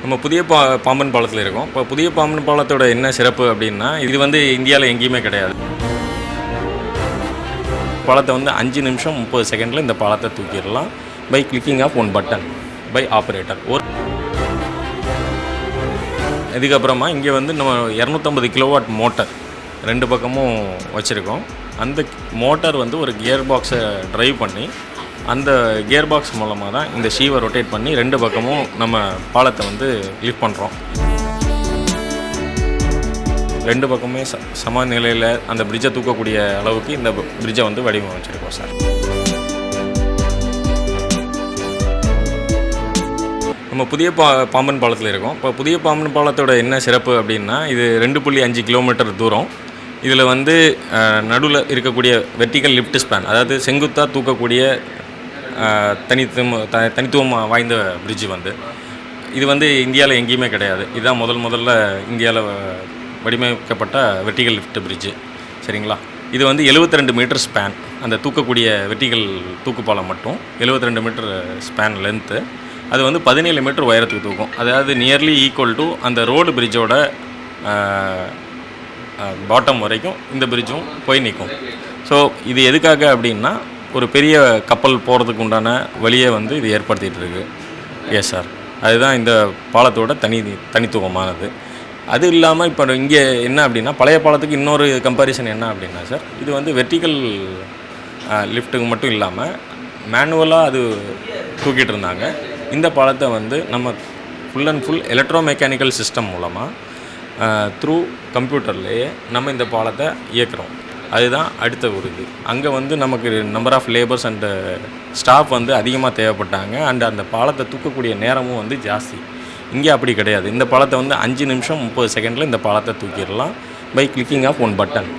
நம்ம புதிய பாம்பன் பாலத்தில் இருக்கோம். இப்போ புதிய பாம்பன் பாலத்தோட என்ன சிறப்பு அப்படின்னா, இது வந்து இந்தியாவில் எங்கேயுமே கிடையாது. பாலத்தை வந்து 5 நிமிஷம் 30 செகண்டில் இந்த பாலத்தை தூக்கிடலாம் by clicking of one button by operator. இதுக்கப்புறமா இங்கே வந்து நம்ம 250 கிலோவாட் மோட்டர் 2 பக்கமும் வச்சுருக்கோம். அந்த மோட்டார் வந்து ஒரு கியர் பாக்ஸை ட்ரைவ் பண்ணி அந்த கியர் பாக்ஸ் மூலமாக தான் இந்த ஷீவை ரொட்டேட் பண்ணி 2 பக்கமும் நம்ம பாலத்தை வந்து லிஃப்ட் பண்ணுறோம். 2 பக்கமே சம நிலையில் அந்த பிரிட்ஜை தூக்கக்கூடிய அளவுக்கு இந்த பிரிட்ஜை வந்து வடிவமைச்சிருக்கோம் சார். நம்ம புதிய பாம்பன் பாலத்தில் இருக்கோம். இப்போ புதிய பாம்பன் பாலத்தோட என்ன சிறப்பு அப்படின்னா, இது 2.5 கிலோமீட்டர் தூரம். இதில் வந்து நடுவில் இருக்கக்கூடிய வெர்டிக்கல் லிஃப்ட் ஸ்பேன், அதாவது செங்குத்தாக தூக்கக்கூடிய தனித்துவம் வாய்ந்த பிரிட்ஜு வந்து இது வந்து இந்தியாவில் எங்கேயுமே கிடையாது. இதுதான் முதல்ல இந்தியாவில் வடிவமைக்கப்பட்ட வெர்டிக்கல் லிஃப்ட் பிரிட்ஜு. சரிங்களா? இது வந்து 72 மீட்டர் ஸ்பேன். அந்த தூக்கக்கூடிய வெர்டிக்கல் தூக்குப்பாலம் மட்டும் 72 மீட்டர் ஸ்பேன் லென்த்து. அது வந்து 17 மீட்டர் உயரத்துக்கு தூக்கும். அதாவது நியர்லி ஈக்குவல் டு அந்த ரோடு பிரிட்ஜோட பாட்டம் வரைக்கும் இந்த பிரிட்ஜும் போய் நிற்கும். ஸோ இது எதுக்காக அப்படின்னா, ஒரு பெரிய கப்பல் போகிறதுக்கு உண்டான வழியை வந்து இது ஏற்படுத்திகிட்டு இருக்கு. எஸ் சார், அதுதான் இந்த பாலத்தோட தனித்துவமானது. அது இல்லாமல் இப்போ இங்கே என்ன அப்படின்னா, பழைய பாலத்துக்கு இன்னொரு கம்பேரிசன் என்ன அப்படின்னா சார், இது வந்து வெர்டிக்கல் லிஃப்ட்டுக்கு மட்டும் இல்லாமல் மேனுவலாக அது தூக்கிட்டு இருந்தாங்க. இந்த பாலத்தை வந்து நம்ம full and full electro mechanical system மூலமாக த்ரூ கம்ப்யூட்டர்லேயே நம்ம இந்த பாலத்தை இயக்குறோம். அதுதான் அடுத்த ஒரு இது. அங்கே வந்து நமக்கு number of labours and staff வந்து அதிகமாக தேவைப்பட்டாங்க. அண்ட் அந்த பாலத்தை தூக்கக்கூடிய நேரமும் வந்து ஜாஸ்தி. இங்கே அப்படி கிடையாது. இந்த பாலத்தை வந்து 5 நிமிஷம் 30 செகண்டில் இந்த பாலத்தை தூக்கிடலாம் by clicking of one button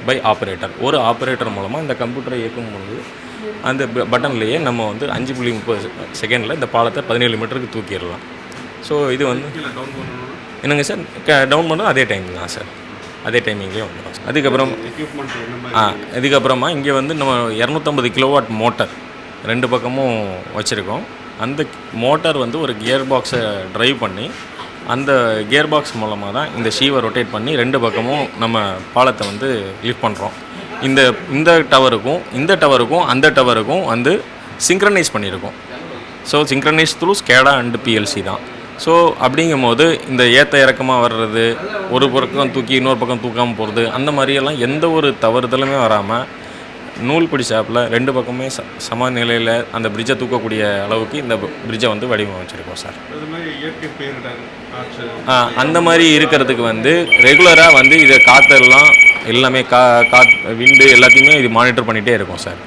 by operator. ஒரு ஆப்ரேட்டர் மூலமாக இந்த கம்ப்யூட்டரை இயக்கும்போது அந்த பட்டன்லேயே நம்ம வந்து 5.30 செகண்டில் இந்த பாலத்தை 17 மீட்டருக்கு தூக்கிடலாம். ஸோ இது வந்து என்னங்க சார், டவுன் பண்ணோம் அதே டைம் தான் சார், அதே டைமிங்லேயே வந்துடும். அதுக்கப்புறமா இங்கே வந்து நம்ம 250 கிலோவாட் மோட்டர் 2 பக்கமும் வச்சுருக்கோம். அந்த மோட்டார் வந்து ஒரு கியர் பாக்ஸை ட்ரைவ் பண்ணி அந்த கியர் பாக்ஸ் மூலமாக தான் இந்த ஷீவை ரொட்டேட் பண்ணி 2 பக்கமும் நம்ம பாலத்தை வந்து லிஃப்ட் பண்ணுறோம். இந்த டவருக்கும் அந்த டவருக்கும் வந்து சிங்க்ரனைஸ் பண்ணியிருக்கோம். So synchronise through SCADA and PLC தான். ஸோ அப்படிங்கும் போது இந்த ஏற்ற இறக்கமாக வர்றது, ஒரு பக்கம் தூக்கி இன்னொரு பக்கம் தூக்காமல் போகிறது, அந்த மாதிரியெல்லாம் எந்த ஒரு தவறுதலுமே வராமல் நூல் பிடி ஷாப்பில் 2 பக்கமே சம நிலையில் அந்த பிரிட்ஜை தூக்கக்கூடிய அளவுக்கு இந்த பிரிட்ஜை வந்து வடிவமைச்சிருக்கோம் சார். அந்த மாதிரி இருக்கிறதுக்கு வந்து ரெகுலராக வந்து இதை காற்றெல்லாம் எல்லாமே விண்டு எல்லாத்தையுமே இது மானிட்டர் பண்ணிகிட்டே இருக்கும் சார்.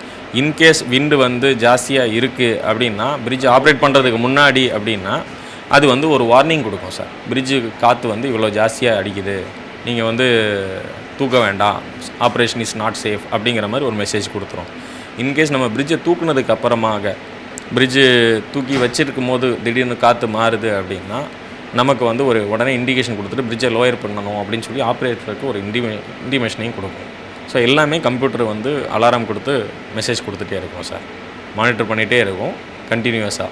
இன்கேஸ் விண்டு வந்து ஜாஸ்தியாக இருக்குது அப்படின்னா, பிரிட்ஜ் ஆப்ரேட் பண்ணுறதுக்கு முன்னாடி அப்படின்னா அது வந்து ஒரு வார்னிங் கொடுக்கும் சார். பிரிட்ஜு காற்று வந்து இவ்வளோ ஜாஸ்தியாக அடிக்குது, நீங்கள் வந்து தூக்க வேண்டாம், ஆப்ரேஷன் இஸ் நாட் சேஃப் அப்படிங்கிற மாதிரி ஒரு மெசேஜ் கொடுத்துரும். இன்கேஸ் நம்ம பிரிட்ஜை தூக்குனதுக்கு அப்புறமாக பிரிட்ஜு தூக்கி வச்சுருக்கும் போது திடீர்னு காற்று மாறுது அப்படின்னா நமக்கு வந்து ஒரு உடனே இண்டிகேஷன் கொடுத்துட்டு பிரிட்ஜை லோயர் பண்ணணும் அப்படின்னு சொல்லி ஆப்ரேட்டருக்கு ஒரு இன்டிமேஷனையும் கொடுக்கும். ஸோ எல்லாமே கம்ப்யூட்டர் வந்து அலாரம் கொடுத்து மெசேஜ் கொடுத்துட்டே இருக்கும் சார். மானிட்டர் பண்ணிகிட்டே இருக்கும் கண்டினியூஸாக.